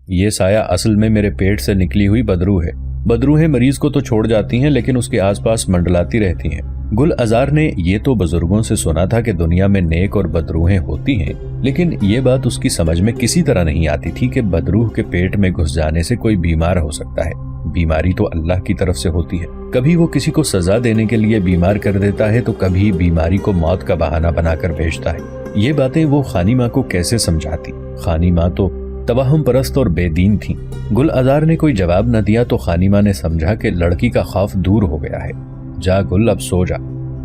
یہ سایہ اصل میں میرے پیٹ سے نکلی ہوئی بدروح ہے۔ بدروحیں مریض کو تو چھوڑ جاتی ہیں لیکن اس کے آس پاس منڈلاتی رہتی ہیں۔ گل ازار نے یہ تو بزرگوں سے سنا تھا کہ دنیا میں نیک اور بدروحیں ہوتی ہیں، لیکن یہ بات اس کی سمجھ میں کسی طرح نہیں آتی تھی کہ بدروح کے پیٹ میں گھس جانے سے کوئی بیمار ہو سکتا ہے۔ بیماری تو اللہ کی طرف سے ہوتی ہے، کبھی وہ کسی کو سزا دینے کے لیے بیمار کر دیتا ہے تو کبھی بیماری کو موت کا بہانہ بنا کر بھیجتا ہے۔ یہ باتیں وہ خانی ماں کو کیسے سمجھاتی؟ خانی ماں تو توہم پرست اور بے دین تھی۔ گل ازار نے کوئی جواب نہ دیا تو خانی ماں نے سمجھا کہ لڑکی کا خوف دور ہو گیا ہے۔ جا گل، اب سو جا۔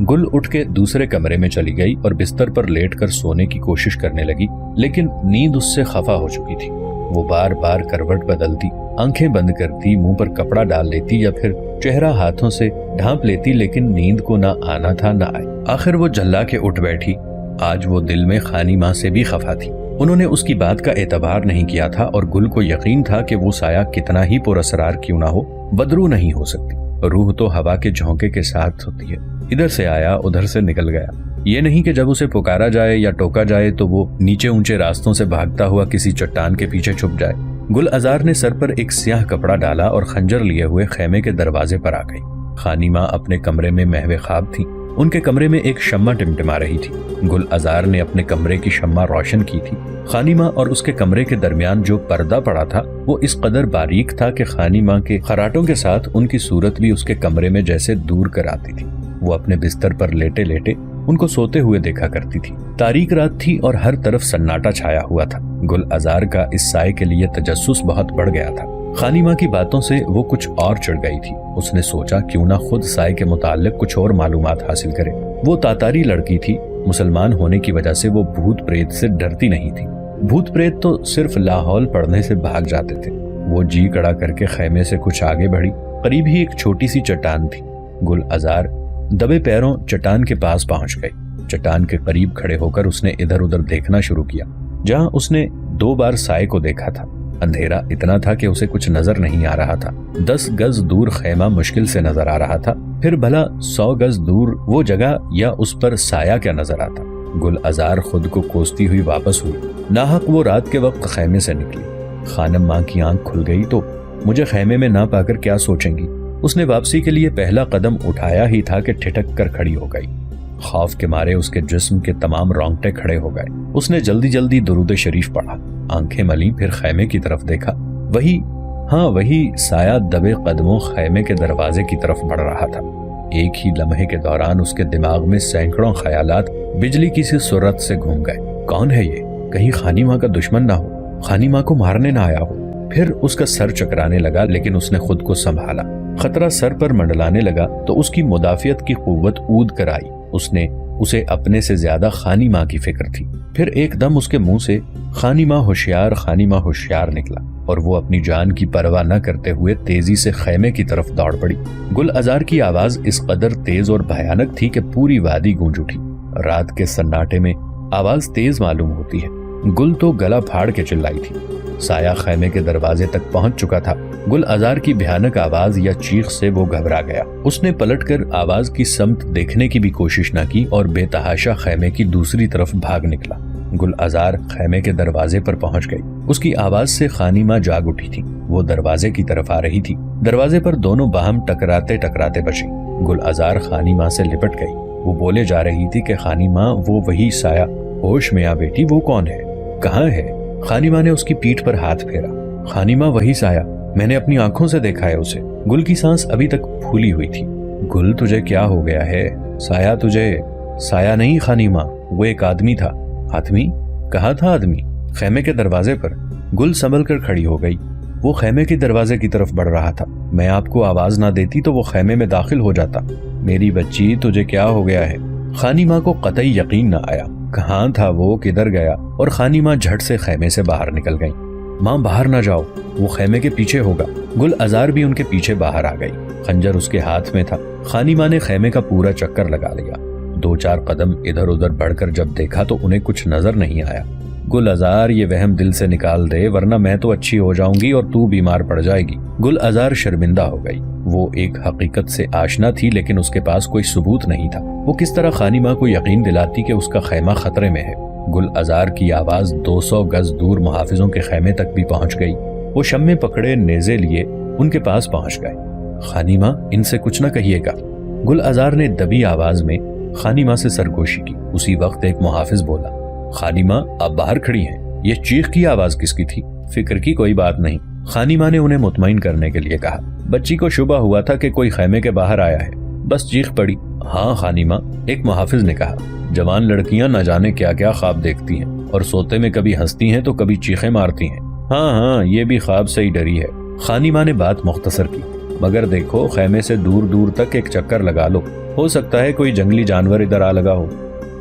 گل اٹھ کے دوسرے کمرے میں چلی گئی اور بستر پر لیٹ کر سونے کی کوشش کرنے لگی، لیکن نیند اس سے خفا ہو چکی تھی۔ وہ بار بار کروٹ بدلتی، آنکھیں بند کرتی، منہ پر کپڑا ڈال لیتی یا پھر چہرہ ہاتھوں سے ڈھانپ لیتی، لیکن نیند کو نہ آنا تھا نہ آئی۔ آخر وہ جھلا کے اٹھ بیٹھی۔ آج وہ دل میں خانی ماں سے بھی خفا تھی۔ انہوں نے اس کی بات کا اعتبار نہیں کیا تھا اور گل کو یقین تھا کہ وہ سایہ کتنا ہی پر اسرار کیوں نہ ہو، بدرو نہیں ہو سکتی۔ روح تو ہوا کے جھونکے کے ساتھ ہوتی ہے، ادھر سے آیا ادھر سے نکل گیا۔ یہ نہیں کہ جب اسے پکارا جائے یا ٹوکا جائے تو وہ نیچے اونچے راستوں سے بھاگتا ہوا کسی چٹان کے پیچھے چھپ جائے۔ گل ازار نے سر پر ایک سیاہ کپڑا ڈالا اور خنجر لیے ہوئے خیمے کے دروازے پر آ گئی۔ خانی ماں اپنے کمرے میں محو خواب تھی۔ ان کے کمرے میں ایک شمع ٹمٹما رہی تھی۔ گل ازار نے اپنے کمرے کی شمع روشن کی تھی۔ خانی ماں اور اس کے کمرے کے درمیان جو پردہ پڑا تھا وہ اس قدر باریک تھا کہ خانی ماں کے خراٹوں کے ساتھ ان کی صورت بھی اس کے کمرے میں جیسے دور کر آتی تھی۔ وہ اپنے بستر پر لیٹے لیٹے ان کو سوتے ہوئے دیکھا کرتی تھی۔ تاریک رات تھی اور ہر طرف سناٹا چھایا ہوا تھا۔ گل ازار کا اس سائے کے لیے تجسس بہت بڑھ گیا تھا۔ خانی ماں کی باتوں سے وہ کچھ اور چڑھ گئی تھی۔ اس نے سوچا کیوں نہ خود سائے کے متعلق کچھ اور معلومات حاصل کرے۔ وہ تاتاری لڑکی تھی، مسلمان ہونے کی وجہ سے وہ بھوت پریت سے ڈرتی نہیں تھی۔ بھوت پریت تو صرف لاہور پڑھنے سے بھاگ جاتے تھے۔ وہ جی کڑا کر کے خیمے سے کچھ آگے بڑھی۔ قریب ہی ایک چھوٹی سی چٹان تھی۔ گل ازار دبے پیروں چٹان کے پاس پہنچ گئی۔ چٹان کے قریب کھڑے ہو کر اس نے ادھر ادھر دیکھنا شروع کیا۔ جہاں اس نے 2 بار سائے کو دیکھا تھا، اندھیرا اتنا تھا کہ اسے کچھ نظر نہیں آ رہا تھا۔ 10 گز دور خیمہ مشکل سے نظر آ رہا تھا، پھر بھلا 100 گز دور وہ جگہ یا اس پر سایہ کیا نظر آتا۔ گل ازار خود کو کوستی ہوئی واپس ہوئی۔ ناحق وہ رات کے وقت خیمے سے نکلی۔ خانم ماں کی آنکھ کھل گئی تو مجھے خیمے میں نہ پا کر کیا سوچیں گی۔ اس نے واپسی کے لیے پہلا قدم اٹھایا ہی تھا کہ ٹھٹک کر کھڑی ہو گئی۔ خوف کے مارے اس کے جسم کے تمام رونگٹے کھڑے ہو گئے۔ اس نے جلدی جلدی درود شریف پڑھا، آنکھیں ملی، پھر خیمے کی طرف دیکھا۔ وہی سایہ دبے قدموں خیمے کے دروازے کی طرف بڑھ رہا تھا۔ ایک ہی لمحے کے دوران اس کے دماغ میں سینکڑوں خیالات بجلی کی سی سرعت سے گھوم گئے۔ کون ہے یہ؟ کہیں خانی ماں کا دشمن نہ ہو، خانی ماں کو مارنے نہ آیا ہو۔ پھر اس کا سر چکرانے لگا، لیکن اس نے خود کو سنبھالا۔ خطرہ سر پر منڈلانے لگا تو اس کی مدافعت کی قوت اود کر آئی۔ اسے اپنے سے زیادہ خانی ماں کی فکر تھی۔ پھر ایک دم اس کے منہ سے خانی ماں ہوشیار، خانی ماں ہوشیار نکلا اور وہ اپنی جان کی پرواہ نہ کرتے ہوئے تیزی سے خیمے کی طرف دوڑ پڑی۔ گل ازار کی آواز اس قدر تیز اور بھیانک تھی کہ پوری وادی گونج اٹھی۔ رات کے سناٹے میں آواز تیز معلوم ہوتی ہے۔ گل تو گلا پھاڑ کے چلائی تھی۔ سایہ خیمے کے دروازے تک پہنچ چکا تھا۔ گل ازار کی بھیانک آواز یا چیخ سے وہ گھبرا گیا۔ اس نے پلٹ کر آواز کی سمت دیکھنے کی بھی کوشش نہ کی اور بے تحاشا خیمے کی دوسری طرف بھاگ نکلا۔ گل ازار خیمے کے دروازے پر پہنچ گئی۔ اس کی آواز سے خانی ماں جاگ اٹھی تھی۔ وہ دروازے کی طرف آ رہی تھی۔ دروازے پر دونوں باہم ٹکراتے ٹکراتے بچی۔ گل ازار خانی ماں سے لپٹ گئی۔ وہ بولے جا رہی تھی کہ خانی ماں، وہ وہی سایہ، ہوش میں آ بیٹی، وہ کون ہے؟ کہاں ہے؟ خانی ماں نے اس کی پیٹھ پر ہاتھ پھیرا۔ خانی ماں، وہی سایہ، میں نے اپنی آنکھوں سے دیکھا ہے اسے۔ گل کی سانس ابھی تک پھولی ہوئی تھی۔ گل، تجھے کیا ہو گیا ہے؟ سایہ تجھے سایہ نہیں خانی ماں، وہ ایک آدمی تھا۔ آدمی؟ کہاں تھا آدمی؟ خیمے کے دروازے پر۔ گل سنبھل کر کھڑی ہو گئی۔ وہ خیمے کے دروازے کی طرف بڑھ رہا تھا۔ میں آپ کو آواز نہ دیتی تو وہ خیمے میں داخل ہو جاتا۔ میری بچی، تجھے کیا ہو گیا ہے؟ خانی ماں کو قطعی یقین نہ آیا۔ کہاں تھا وہ، کدھر گیا؟ اور خانی ماں جھٹ سے خیمے سے باہر نکل گئی۔ ماں، باہر نہ جاؤ، وہ خیمے کے پیچھے ہوگا۔ گل ازار بھی ان کے پیچھے باہر آ گئی۔ خنجر اس کے ہاتھ میں تھا۔ خانی ماں نے خیمے کا پورا چکر لگا لیا۔ 2-4 قدم ادھر ادھر بڑھ کر جب دیکھا تو انہیں کچھ نظر نہیں آیا۔ گل ازار، یہ وہم دل سے نکال دے ورنہ میں تو اچھی ہو جاؤں گی اور تو بیمار پڑ جائے گی۔ گل ازار شرمندہ ہو گئی۔ وہ ایک حقیقت سے آشنا تھی لیکن اس کے پاس کوئی ثبوت نہیں تھا۔ وہ کس طرح خانی ماں کو یقین دلاتی کہ اس کا خیمہ خطرے میں ہے؟ گل ازار کی آواز 200 گز دور محافظوں کے خیمے تک بھی پہنچ گئی۔ وہ شمع پکڑے نیزے لیے ان کے پاس پہنچ گئے۔ خانی ماں، ان سے کچھ نہ کہیے گا۔ گل ازار نے دبی آواز میں خانی ماں سے سرگوشی کی۔ اسی وقت ایک محافظ بولا، خانی ماں آپ باہر کھڑی ہیں، یہ چیخ کی آواز کس کی تھی؟ فکر کی کوئی بات نہیں، خانی ماں نے انہیں مطمئن کرنے کے لیے کہا۔ بچی کو شبہ ہوا تھا کہ کوئی خیمے کے باہر آیا ہے، بس چیخ پڑی۔ ہاں خانی ماں، ایک محافظ نے کہا، جوان لڑکیاں نہ جانے کیا کیا خواب دیکھتی ہیں اور سوتے میں کبھی ہنستی ہیں تو کبھی چیخیں مارتی ہیں۔ ہاں یہ بھی خواب سے ہی ڈری ہے۔ خانی ماں نے بات مختصر کی، مگر دیکھو خیمے سے دور دور تک ایک چکر لگا لو، ہو سکتا ہے کوئی جنگلی جانور ادھر آ لگا ہو۔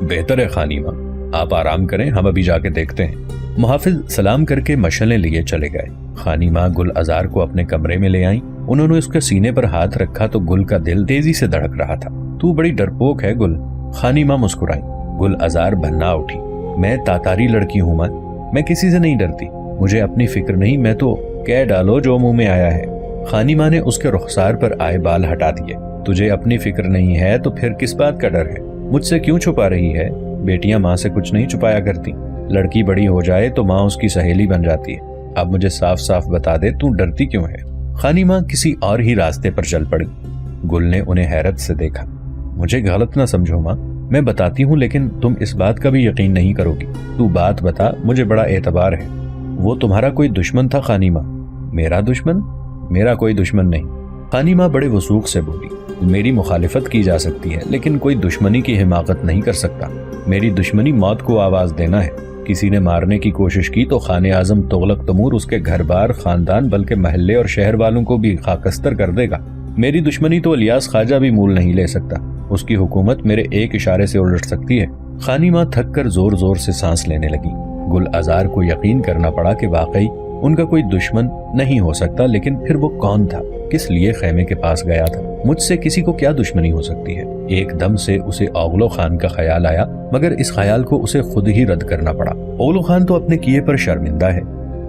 بہتر ہے خانی ماں، آپ آرام کریں، ہم ابھی جا کے دیکھتے ہیں۔ محافظ سلام کر کے مشعلیں لیے چلے گئے۔ خانی ماں گل ازار کو اپنے کمرے میں لے آئیں۔ انہوں نے اس کے سینے پر ہاتھ رکھا تو گل کا دل تیزی سے دھڑک رہا تھا۔ تو بڑی ڈرپوک ہے گل، خانی ماں مسکرائی۔ گل ازار بھنا اٹھی، میں تاتاری لڑکی ہوں ماں، میں کسی سے نہیں ڈرتی، مجھے اپنی فکر نہیں، میں تو کہہ ڈالو جو منہ میں آیا ہے۔ خانی ماں نے اس کے رخسار پر آئے بال ہٹا دیے۔ تجھے اپنی فکر نہیں ہے تو پھر کس بات کا ڈر ہے؟ مجھ سے کیوں چھپا رہی ہے؟ بیٹیاں ماں سے کچھ نہیں چھپایا کرتی، لڑکی بڑی ہو جائے تو ماں اس کی سہیلی بن جاتی ہے۔ اب مجھے صاف صاف بتا دے تو ڈرتی کیوں ہے؟ خانی ماں کسی اور ہی راستے پر چل پڑی۔ گل نے انہیں حیرت سے دیکھا۔ مجھے غلط نہ سمجھو ماں، میں بتاتی ہوں لیکن تم اس بات کا بھی یقین نہیں کرو گی۔ تو بات بتا، مجھے بڑا اعتبار ہے۔ وہ تمہارا کوئی دشمن تھا خانی ماں؟ میرا دشمن؟ میرا کوئی دشمن نہیں۔ خانی ماں بڑے وثوق سے بولی، میری مخالفت کی جا سکتی ہے لیکن کوئی دشمنی کی حماقت نہیں کر سکتا۔ میری دشمنی موت کو آواز دینا ہے۔ کسی نے مارنے کی کوشش کی تو خان اعظم تغلق تیمور اس کے گھر بار، خاندان، بلکہ محلے اور شہر والوں کو بھی خاکستر کر دے گا۔ میری دشمنی تو الیاس خواجہ بھی مول نہیں لے سکتا، اس کی حکومت میرے ایک اشارے سے الٹ سکتی ہے۔ خانی ماں تھک کر زور زور سے سانس لینے لگی۔ گل ازار کو یقین کرنا پڑا کہ واقعی ان کا کوئی دشمن نہیں ہو سکتا، لیکن پھر وہ کون تھا؟ کس لیے خیمے کے پاس گیا تھا؟ مجھ سے کسی کو کیا دشمنی ہو سکتی ہے؟ ایک دم سے اسے اوغلو خان کا خیال آیا، مگر اس خیال کو اسے خود ہی رد کرنا پڑا۔ اوغلو خان تو اپنے کیے پر شرمندہ ہے،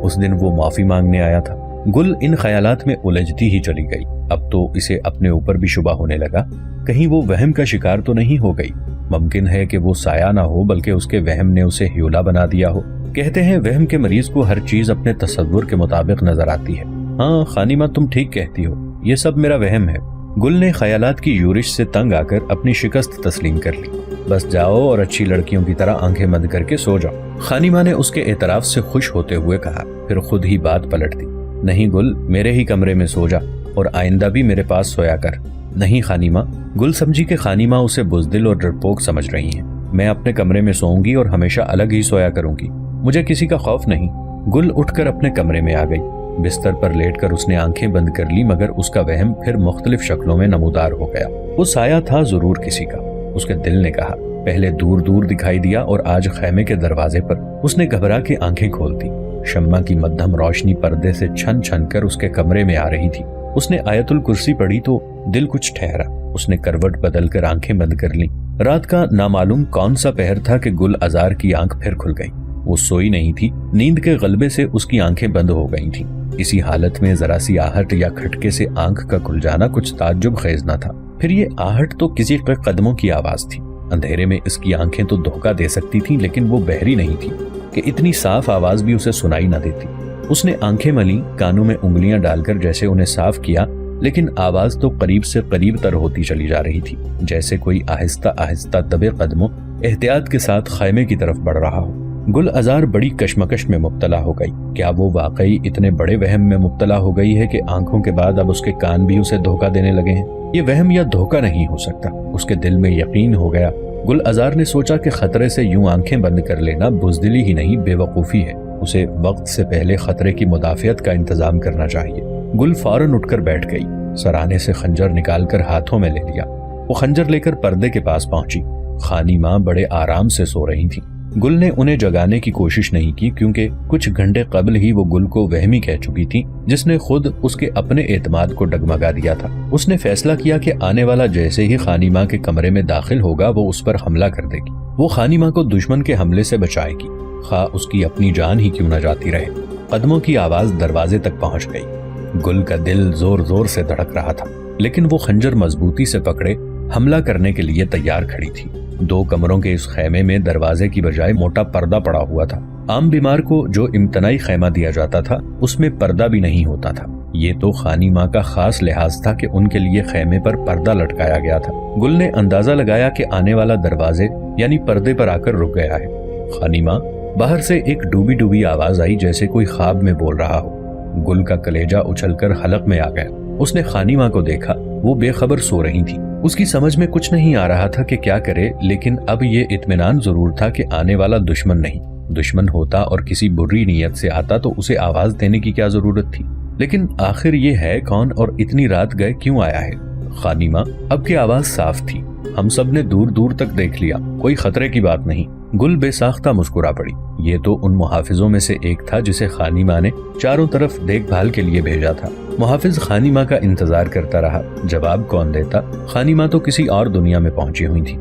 اس دن وہ معافی مانگنے آیا تھا۔ گل ان خیالات میں الجھتی ہی چلی گئی۔ اب تو اسے اپنے اوپر بھی شبہ ہونے لگا، کہیں وہ وہم کا شکار تو نہیں ہو گئی۔ ممکن ہے کہ وہ سایہ نہ ہو بلکہ اس کے وہم نے اسے ہیولا بنا دیا ہو۔ کہتے ہیں وہم کے مریض کو ہر چیز اپنے تصور کے مطابق نظر آتی ہے۔ ہاں خانی ماں، تم ٹھیک کہتی ہو، یہ سب میرا وہم ہے۔ گل نے خیالات کی یورش سے تنگ آ کر اپنی شکست تسلیم کر لی۔ بس جاؤ اور اچھی لڑکیوں کی طرح آنکھیں بند کر کے سو جاؤ۔ خانی ماں نے اس کے اعتراف سے خوش ہوتے ہوئے کہا، پھر خود ہی بات پلٹ دی۔ نہیں گل، میرے ہی کمرے میں سو جا اور آئندہ بھی میرے پاس سویا کر۔ نہیں خانی ماں۔ گل سمجھی کہ خانی ماں اسے بزدل اور ڈرپوک سمجھ رہی ہیں۔ میں اپنے کمرے میں سوؤں گی اور ہمیشہ الگ ہی سویا کروں گی، مجھے کسی کا خوف نہیں۔ گل اٹھ کر اپنے کمرے میں آ گئی۔ بستر پر لیٹ کر اس نے آنکھیں بند کر لی، مگر اس کا وہم پھر مختلف شکلوں میں نمودار ہو گیا۔ وہ سایہ تھا ضرور کسی کا، اس کے دل نے کہا۔ پہلے دور دور دکھائی دیا اور آج خیمے کے دروازے پر۔ اس نے گھبرا کے آنکھیں کھول دی۔ شمع کی مدھم روشنی پردے سے چھن چھن کر اس کے کمرے میں آ رہی تھی۔ اس نے آیت الکرسی پڑھی تو دل کچھ ٹھہرا۔ اس نے کروٹ بدل کر آنکھیں بند کر لیں۔ رات کا نامعلوم کون سا پہر تھا کہ گل ازار کی آنکھ پھر کھل گئی۔ وہ سوئی نہیں تھی، نیند کے غلبے سے اس کی آنکھیں بند ہو گئی تھیں۔ اسی حالت میں ذرا سی آہٹ یا کھٹکے سے آنکھ کا کھل جانا کچھ تعجب خیز نہ تھا۔ پھر یہ آہٹ تو کسی کے قدموں کی آواز تھی۔ اندھیرے میں اس کی آنکھیں تو دھوکہ دے سکتی تھیں، لیکن وہ بہری نہیں تھی کہ اتنی صاف آواز بھی اسے سنائی نہ دیتی۔ اس نے آنکھیں ملی، کانوں میں انگلیاں ڈال کر جیسے انہیں صاف کیا، لیکن آواز تو قریب سے قریب تر ہوتی چلی جا رہی تھی، جیسے کوئی آہستہ آہستہ دبے قدموں احتیاط کے ساتھ خیمے کی طرف بڑھ رہا ہو۔ گل ازار بڑی کشمکش میں مبتلا ہو گئی۔ کیا وہ واقعی اتنے بڑے وہم میں مبتلا ہو گئی ہے کہ آنکھوں کے بعد اب اس کے کان بھی اسے دھوکہ دینے لگے ہیں؟ یہ وہم یا دھوکہ نہیں ہو سکتا۔ اس کے دل میں یقین ہو گیا۔ گل ازار نے سوچا کہ خطرے سے یوں آنکھیں بند کر لینا بزدلی ہی نہیں، بے وقوفی ہے۔ اسے وقت سے پہلے خطرے کی مدافعت کا انتظام کرنا چاہیے۔ گل فوراً اٹھ کر بیٹھ گئی، سرانے سے خنجر نکال کر ہاتھوں میں لے لیا۔ وہ خنجر لے کر پردے کے پاس پہنچی۔ خانی ماں بڑے آرام سے سو رہی تھیں۔ گل نے انہیں جگانے کی کوشش نہیں کی، کیونکہ کچھ گھنٹے قبل ہی وہ گل کو وہمی کہہ چکی تھی، جس نے خود اس کے اپنے اعتماد کو ڈگمگا دیا تھا۔ اس نے فیصلہ کیا کہ آنے والا جیسے ہی خانی ماں کے کمرے میں داخل ہوگا وہ اس پر حملہ کر دے گی۔ وہ خانی ماں کو دشمن کے حملے سے بچائے گی، خواہ اس کی اپنی جان ہی کیوں نہ جاتی رہے۔ قدموں کی آواز دروازے تک پہنچ گئی۔ گل کا دل زور زور سے دھڑک رہا تھا، لیکن وہ خنجر مضبوطی سے پکڑے حملہ کرنے کے لیے تیار کھڑی تھی۔ 2 کمروں کے اس خیمے میں دروازے کی بجائے موٹا پردہ پڑا ہوا تھا۔ عام بیمار کو جو امتناعی خیمہ دیا جاتا تھا اس میں پردہ بھی نہیں ہوتا تھا۔ یہ تو خانی ماں کا خاص لحاظ تھا کہ ان کے لیے خیمے پر پردہ لٹکایا گیا تھا۔ گل نے اندازہ لگایا کہ آنے والا دروازے یعنی پردے پر آ کر رک گیا ہے۔ خانی ماں باہر سے ایک ڈوبی ڈوبی آواز آئی جیسے کوئی خواب میں بول رہا ہو۔ گل کا کلیجہ اچھل کر حلق میں آ گیا۔ اس نے خانی ماں کو دیکھا، وہ بے خبر سو رہی تھی۔ اس کی سمجھ میں کچھ نہیں آ رہا تھا کہ کیا کرے، لیکن اب یہ اطمینان ضرور تھا کہ آنے والا دشمن نہیں۔ دشمن ہوتا اور کسی بری نیت سے آتا تو اسے آواز دینے کی کیا ضرورت تھی؟ لیکن آخر یہ ہے کون اور اتنی رات گئے کیوں آیا ہے؟ خانی ماں اب کی آواز صاف تھی۔ ہم سب نے دور دور تک دیکھ لیا، کوئی خطرے کی بات نہیں۔ گل بے ساختہ مسکرا پڑی۔ یہ تو ان محافظوں میں سے ایک تھا جسے خانی ماں نے چاروں طرف دیکھ بھال کے لیے بھیجا تھا۔ محافظ خانی ماں کا انتظار کرتا رہا، جواب کون دیتا؟ خانی ماں تو کسی اور دنیا میں پہنچی ہوئی تھی۔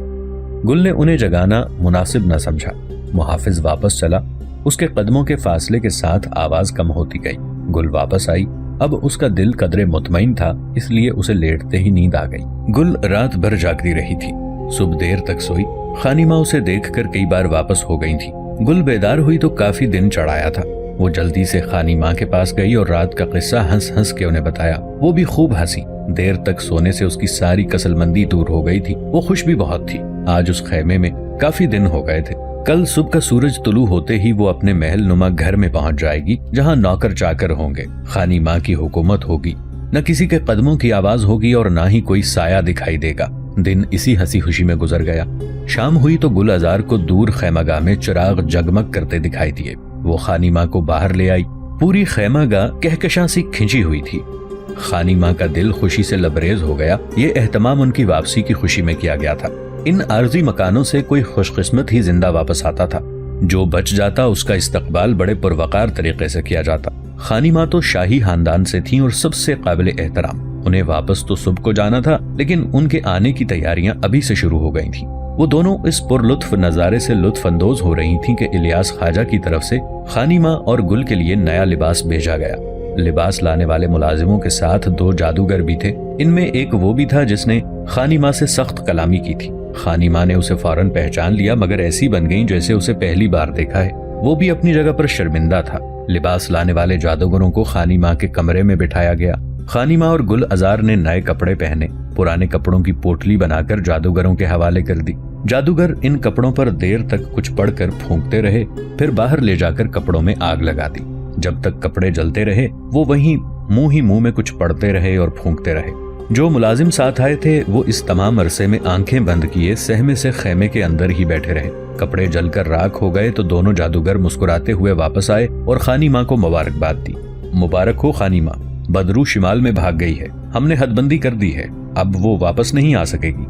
گل نے انہیں جگانا مناسب نہ سمجھا۔ محافظ واپس چلا، اس کے قدموں کے فاصلے کے ساتھ آواز کم ہوتی گئی۔ گل واپس آئی، اب اس کا دل قدرے مطمئن تھا، اس لیے اسے لیٹتے ہی نیند آ گئی۔ گل رات بھر جاگتی رہی تھی، صبح دیر تک سوئی۔ خانی ماں اسے دیکھ کر کئی بار واپس ہو گئی تھی۔ گل بیدار ہوئی تو کافی دن چڑھایا تھا۔ وہ جلدی سے خانی ماں کے پاس گئی اور رات کا قصہ ہنس ہنس کے انہیں بتایا۔ وہ بھی خوب ہنسی۔ دیر تک سونے سے اس کی ساری کسل مندی دور ہو گئی تھی۔ وہ خوش بھی بہت تھی۔ آج اس خیمے میں کافی دن ہو گئے تھے۔ کل صبح کا سورج طلوع ہوتے ہی وہ اپنے محل نما گھر میں پہنچ جائے گی، جہاں نوکر چاکر ہوں گے، خانی ماں کی حکومت ہوگی، نہ کسی کے قدموں کی آواز ہوگی اور نہ ہی کوئی سایہ دکھائی دے گا۔ دن اسی ہنسی خوشی میں گزر گیا۔ شام ہوئی تو گل آزار کو دور خیمہ گاہ میں چراغ جگمگ کرتے دکھائی دیے۔ وہ خانی ماں کو باہر لے آئی۔ پوری خیمہ گاہ کہکشاں سی کھنچی ہوئی تھی۔ خانی ماں کا دل خوشی سے لبریز ہو گیا۔ یہ اہتمام ان کی واپسی کی خوشی میں کیا گیا تھا۔ ان عارضی مکانوں سے کوئی خوش قسمت ہی زندہ واپس آتا تھا۔ جو بچ جاتا اس کا استقبال بڑے پروقار طریقے سے کیا جاتا۔ خانی ماں تو شاہی خاندان سے تھیں اور سب سے قابل احترام۔ انہیں واپس تو صبح کو جانا تھا، لیکن ان کے آنے کی تیاریاں ابھی سے شروع ہو گئی تھیں۔ وہ دونوں اس پر لطف نظارے سے لطف اندوز ہو رہی تھیں کہ الیاس خواجہ کی طرف سے خانی ماں اور گل کے لیے نیا لباس بھیجا گیا۔ لباس لانے والے ملازموں کے ساتھ 2 جادوگر بھی تھے۔ ان میں ایک وہ بھی تھا جس نے خانی ماں سے سخت کلامی کی تھی۔ خانی ماں نے اسے فوراً پہچان لیا، مگر ایسی بن گئی جیسے اسے پہلی بار دیکھا ہے۔ وہ بھی اپنی جگہ پر شرمندہ تھا۔ لباس لانے والے جادوگروں کو خانی ماں کے کمرے میں بٹھایا گیا۔ خانی ماں اور گل آزار نے نئے کپڑے پہنے، پرانے کپڑوں کی پوٹلی بنا کر جادوگروں کے حوالے کر دی۔ جادوگر ان کپڑوں پر دیر تک کچھ پڑھ کر پھونکتے رہے، پھر باہر لے جا کر کپڑوں میں آگ لگا دی۔ جب تک کپڑے جلتے رہے وہ وہیں منہ میں کچھ پڑھتے رہے اور پھونکتے رہے۔ جو ملازم ساتھ آئے تھے وہ اس تمام عرصے میں آنکھیں بند کیے سہمے سے خیمے کے اندر ہی بیٹھے رہے۔ کپڑے جل کر راکھ ہو گئے تو دونوں جادوگر مسکراتے ہوئے واپس آئے اور خانی ماں کو مبارکباد دی۔ مبارک ہو خانی ماں، بدرو شمال میں بھاگ گئی ہے، ہم نے حد بندی کر دی ہے، اب وہ واپس نہیں آ سکے گی۔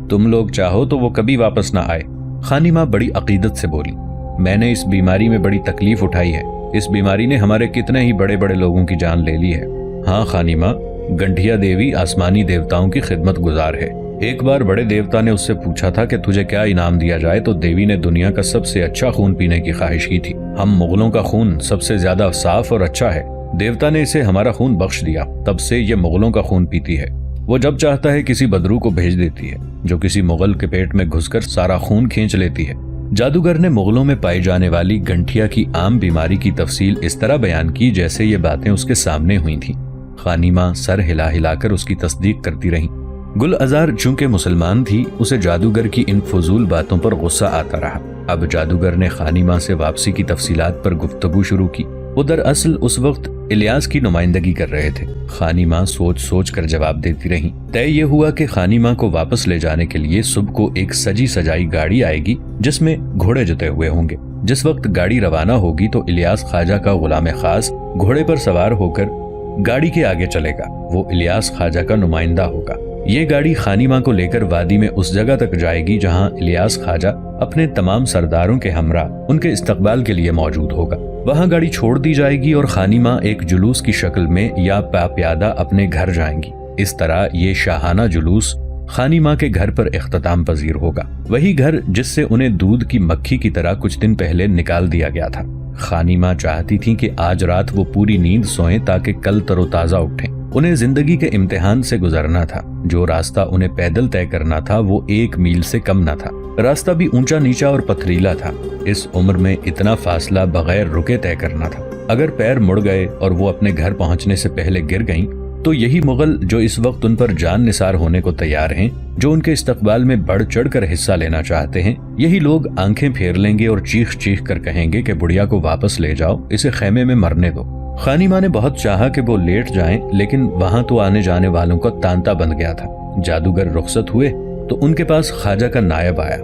تم لوگ چاہو تو وہ کبھی واپس نہ آئے۔ خانی ماں بڑی عقیدت سے بولی۔ میں نے اس بیماری میں بڑی تکلیف اٹھائی ہے، اس بیماری نے ہمارے کتنے ہی بڑے بڑے لوگوں کی جان لے لی ہے۔ ہاں خانی ماں، گنڈھیا دیوی آسمانی دیوتاؤں کی خدمت گزار ہے۔ ایک بار بڑے دیوتا نے اس سے پوچھا تھا کہ تجھے کیا انعام دیا جائے تو دیوی نے دنیا کا سب سے اچھا خون پینے کی خواہش کی تھی۔ ہم مغلوں کا خون سب سے زیادہ صاف اور اچھا ہے، دیوتا نے اسے ہمارا خون بخش دیا، تب سے یہ مغلوں کا خون پیتی ہے۔ وہ جب چاہتا ہے کسی بدرو کو بھیج دیتی ہے جو کسی مغل کے پیٹ میں گھس کر سارا خون کھینچ لیتی ہے۔ جادوگر نے مغلوں میں پائی جانے والی گنٹھیا کی عام بیماری کی تفصیل اس طرح بیان کی جیسے یہ باتیں اس کے سامنے ہوئی تھیں۔ خانی ماں سر ہلا ہلا کر اس کی تصدیق کرتی رہیں۔ گل آزار چونکہ مسلمان تھی، اسے جادوگر کی ان فضول باتوں پر غصہ آتا رہا۔ اب جادوگر نے خانی ماں سے واپسی کی تفصیلات پر گفتگو شروع کی۔ وہ دراصل اس وقت الیاس کی نمائندگی کر رہے تھے۔ خانی ماں سوچ سوچ کر جواب دیتی رہیں۔ طے یہ ہوا کہ خانی ماں کو واپس لے جانے کے لیے صبح کو ایک سجی سجائی گاڑی آئے گی جس میں گھوڑے جتے ہوئے ہوں گے۔ جس وقت گاڑی روانہ ہوگی تو الیاس خواجہ کا غلام خاص گھوڑے پر سوار ہو کر گاڑی کے آگے چلے گا۔ وہ الیاس خواجہ کا نمائندہ ہوگا۔ یہ گاڑی خانی ماں کو لے کر وادی میں اس جگہ تک جائے گی جہاں الیاس خواجہ اپنے تمام سرداروں کے ہمراہ ان کے استقبال کے لیے موجود ہوگا۔ وہاں گاڑی چھوڑ دی جائے گی اور خانی ماں ایک جلوس کی شکل میں یا پیادہ اپنے گھر جائیں گی۔ اس طرح یہ شاہانہ جلوس خانی ماں کے گھر پر اختتام پذیر ہوگا، وہی گھر جس سے انہیں دودھ کی مکھی کی طرح کچھ دن پہلے نکال دیا گیا تھا۔ خانی ماں چاہتی تھی کہ آج رات وہ پوری نیند سوئیں تاکہ کل تر و تازہ اٹھیں۔ انہیں زندگی کے امتحان سے گزرنا تھا۔ جو راستہ انہیں پیدل طے کرنا تھا وہ 1 میل سے کم نہ تھا۔ راستہ بھی اونچا نیچا اور پتھریلا تھا۔ اس عمر میں اتنا فاصلہ بغیر رکے طے کرنا تھا۔ اگر پیر مڑ گئے اور وہ اپنے گھر پہنچنے سے پہلے گر گئیں تو یہی مغل جو اس وقت ان پر جان نثار ہونے کو تیار ہیں، جو ان کے استقبال میں بڑھ چڑھ کر حصہ لینا چاہتے ہیں، یہی لوگ آنکھیں پھیر لیں گے اور چیخ چیخ کر کہیں گے کہ بڑھیا کو واپس لے جاؤ، اسے خیمے میں مرنے دو۔ خانی ماں نے بہت چاہا کہ وہ لیٹ جائیں، لیکن وہاں تو آنے جانے والوں کا تانتا بند گیا تھا۔ جادوگر رخصت ہوئے تو ان کے پاس خواجہ کا نائب آیا۔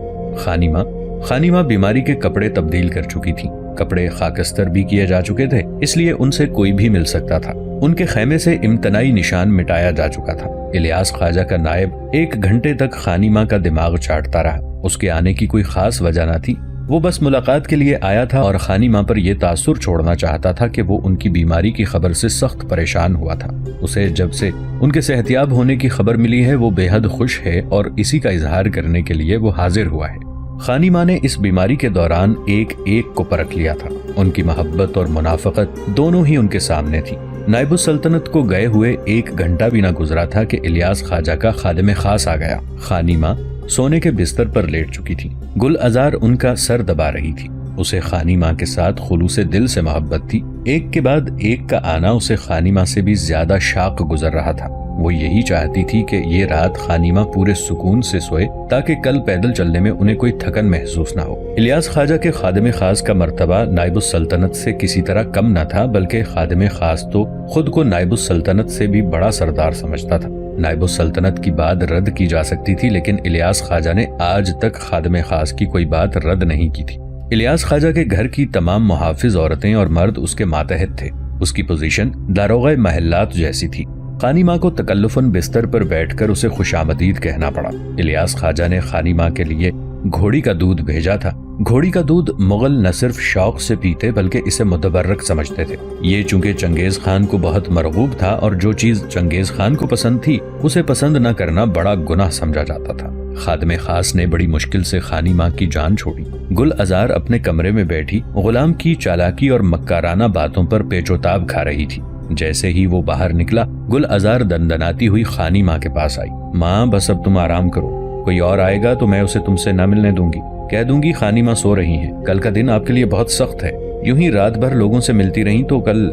خانی ماں بیماری کے کپڑے تبدیل کر چکی تھی۔ کپڑے خاکستر بھی کیے جا چکے تھے، اس لیے ان سے کوئی بھی مل سکتا تھا۔ ان کے خیمے سے امتناعی نشان مٹایا جا چکا تھا۔ الیاس خواجہ کا نائب 1 گھنٹے تک خانی ماں کا دماغ چاٹتا رہا۔ اس کے آنے کی کوئی خاص وجہ نہ تھی، وہ بس ملاقات کے لیے آیا تھا اور خانی ماں پر یہ تاثر چھوڑنا چاہتا تھا کہ وہ ان کی بیماری کی خبر سے سخت پریشان ہوا تھا۔ اسے جب سے ان کے صحتیاب ہونے کی خبر ملی ہے وہ بے حد خوش ہے اور اسی کا اظہار کرنے کے لیے وہ حاضر ہوا ہے۔ خانی ماں نے اس بیماری کے دوران ایک کو پرکھ لیا تھا۔ ان کی محبت اور منافقت دونوں ہی ان کے سامنے تھی۔ نائب السلطنت کو گئے ہوئے 1 گھنٹہ بھی نہ گزرا تھا کہ الیاس خواجہ کا خادم خاص آ گیا۔ خانی ماں سونے کے بستر پر لیٹ چکی تھی۔ گل ازار ان کا سر دبا رہی تھی۔ اسے خانی ماں کے ساتھ خلوص دل سے محبت تھی۔ ایک کے بعد ایک کا آنا اسے خانی ماں سے بھی زیادہ شاق گزر رہا تھا۔ وہ یہی چاہتی تھی کہ یہ رات خانی ماں پورے سکون سے سوئے تاکہ کل پیدل چلنے میں انہیں کوئی تھکن محسوس نہ ہو۔ الیاس خواجہ کے خادم خاص کا مرتبہ نائب السلطنت سے کسی طرح کم نہ تھا، بلکہ خادم خاص تو خود کو نائب السلطنت سے بھی بڑا سردار سمجھتا تھا۔ نائب السلطنت کی بات رد کی جا سکتی تھی، لیکن الیاس خواجہ نے آج تک خادم خاص کی کوئی بات رد نہیں کی تھی۔ الیاس خواجہ کے گھر کی تمام محافظ عورتیں اور مرد اس کے ماتحت تھے۔ اس کی پوزیشن داروغہ محلات جیسی تھی۔ خانی ماں کو تکلفاً بستر پر بیٹھ کر اسے خوش آمدید کہنا پڑا۔ الیاس خواجہ نے خانی ماں کے لیے گھوڑی کا دودھ بھیجا تھا۔ گھوڑی کا دودھ مغل نہ صرف شوق سے پیتے بلکہ اسے متبرک سمجھتے تھے۔ یہ چونکہ چنگیز خان کو بہت مرغوب تھا اور جو چیز چنگیز خان کو پسند تھی اسے پسند نہ کرنا بڑا گناہ سمجھا جاتا تھا۔ خادم خاص نے بڑی مشکل سے خانی ماں کی جان چھوڑی۔ گل ازار اپنے کمرے میں بیٹھی غلام کی چالاکی اور مکارانہ باتوں پر پیچ و تاب کھا رہی تھی۔ جیسے ہی وہ باہر نکلا گل ازار دندناتی ہوئی خانی ماں کے پاس آئی۔ ماں بس اب تم آرام کرو، کوئی اور آئے گا تو میں اسے تم سے نہ ملنے دوں گی۔ کہہ دوں گی خانی ماں سو رہی ہیں، کل کا دن آپ کے لیے بہت سخت ہے۔ یوں ہی رات بھر لوگوں سے ملتی رہیں تو کل۔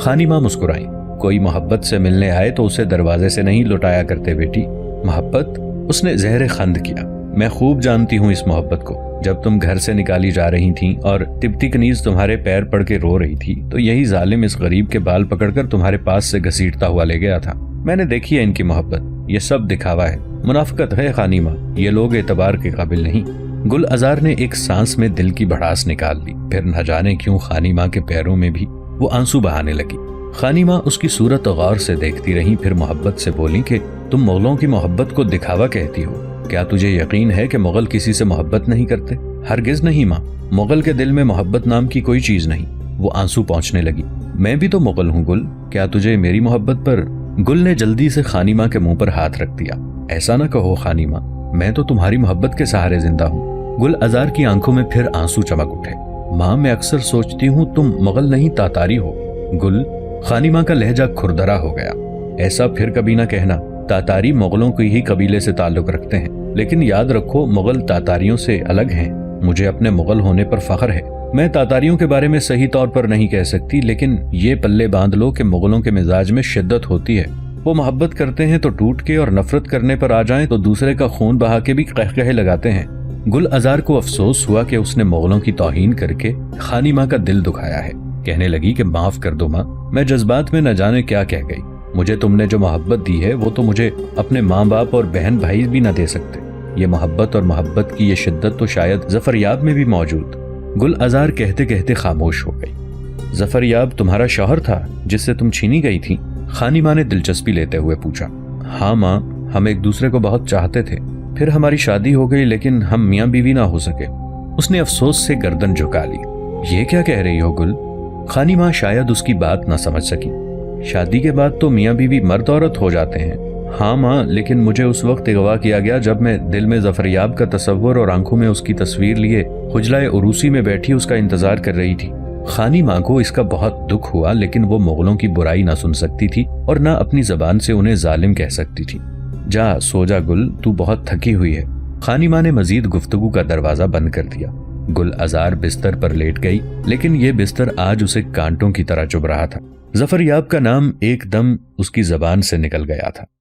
خانی ماں مسکرائیں۔ کوئی محبت سے ملنے آئے تو اسے دروازے سے نہیں لوٹایا کرتے بیٹی۔ محبت؟ اس نے زہر خند کیا۔ میں خوب جانتی ہوں اس محبت کو۔ جب تم گھر سے نکالی جا رہی تھیں اور تبتی کنیز تمہارے پیر پڑ کے رو رہی تھی تو یہی ظالم اس غریب کے بال پکڑ کر تمہارے پاس سے گھسیٹتا ہوا لے گیا تھا۔ میں نے دیکھی ہے ان کی محبت، یہ سب دکھاوا ہے، منافقت ہے خانی ماں، یہ لوگ اعتبار کے قابل نہیں۔ گل ازار نے ایک سانس میں دل کی بھڑاس نکال لی، پھر نہ جانے کیوں خانی ماں کے پیروں میں بھی وہ آنسو بہانے لگی۔ خانی ماں اس کی صورت غور سے دیکھتی رہیں، پھر محبت سے بولی کہ تم مغلوں کی محبت کو دکھاوا کہتی ہو، کیا تجھے یقین ہے کہ مغل کسی سے محبت نہیں کرتے؟ ہرگز نہیں ماں، مغل کے دل میں محبت نام کی کوئی چیز نہیں۔ وہ آنسو پہنچنے لگی۔ میں بھی تو مغل ہوں گل، کیا تجھے میری محبت پر؟ گل نے جلدی سے خانی ماں کے منہ پر ہاتھ رکھ دیا۔ ایسا نہ کہو خانی ماں، میں تو تمہاری محبت کے سہارے زندہ ہوں۔ گل ازار کی آنکھوں میں پھر آنسو چمک اٹھے۔ ماں میں اکثر سوچتی ہوں تم مغل نہیں تاتاری ہو۔ گل، خانی ماں کا لہجہ کھردرا ہو گیا۔ ایسا پھر کبھی نہ کہنا، تاتاری مغلوں کے ہی قبیلے سے تعلق رکھتے ہیں، لیکن یاد رکھو مغل تاتاریوں سے الگ ہیں۔ مجھے اپنے مغل ہونے پر فخر ہے۔ میں تاتاریوں کے بارے میں صحیح طور پر نہیں کہہ سکتی، لیکن یہ پلے باندھ لو کہ مغلوں کے مزاج میں شدت ہوتی ہے۔ وہ محبت کرتے ہیں تو ٹوٹ کے، اور نفرت کرنے پر آ جائیں تو دوسرے کا خون بہا کے بھی قہقہے لگاتے ہیں۔ گل ازار کو افسوس ہوا کہ اس نے مغلوں کی توہین کر کے خانی ماں کا دل دکھایا ہے۔ کہنے لگی کہ معاف کر دو ماں، میں جذبات میں نہ جانے کیا کہہ گئی۔ مجھے تم نے جو محبت دی ہے وہ تو مجھے اپنے ماں باپ اور بہن بھائی بھی نہ دے سکتے۔ یہ محبت اور محبت کی یہ شدت تو شاید ظفریاب میں بھی موجود۔ گل ازار کہتے کہتے خاموش ہو گئی۔ ظفریاب تمہارا شوہر تھا جس سے تم چھینی گئی تھی؟ خانی ماں نے دلچسپی لیتے ہوئے پوچھا۔ ہاں ماں، ہم ایک دوسرے کو بہت چاہتے تھے، پھر ہماری شادی ہو گئی لیکن ہم میاں بیوی نہ ہو سکے۔ اس نے افسوس سے گردن جھکا لی۔ یہ کیا کہہ رہی ہو گل؟ خانی ماں شاید اس کی بات نہ سمجھ سکی۔ شادی کے بعد تو میاں بیوی مرد عورت ہو جاتے ہیں۔ ہاں ماں، لیکن مجھے اس وقت اغوا کیا گیا جب میں دل میں ظفریاب کا تصور اور آنکھوں میں اس کی تصویر لیے حجرہ عروسی میں بیٹھی اس کا انتظار کر رہی تھی۔ خانی ماں کو اس کا بہت دکھ ہوا، لیکن وہ مغلوں کی برائی نہ سن سکتی تھی اور نہ اپنی زبان سے انہیں ظالم کہہ سکتی تھی۔ جا سو جا گل، تو بہت تھکی ہوئی ہے۔ خانی ماں نے مزید گفتگو کا دروازہ بند کر دیا۔ گل ازار بستر پر لیٹ گئی، لیکن یہ بستر آج اسے کانٹوں کی طرح چبھ رہا تھا۔ ظفریاب کا نام ایک دم اس کی زبان سے نکل گیا تھا۔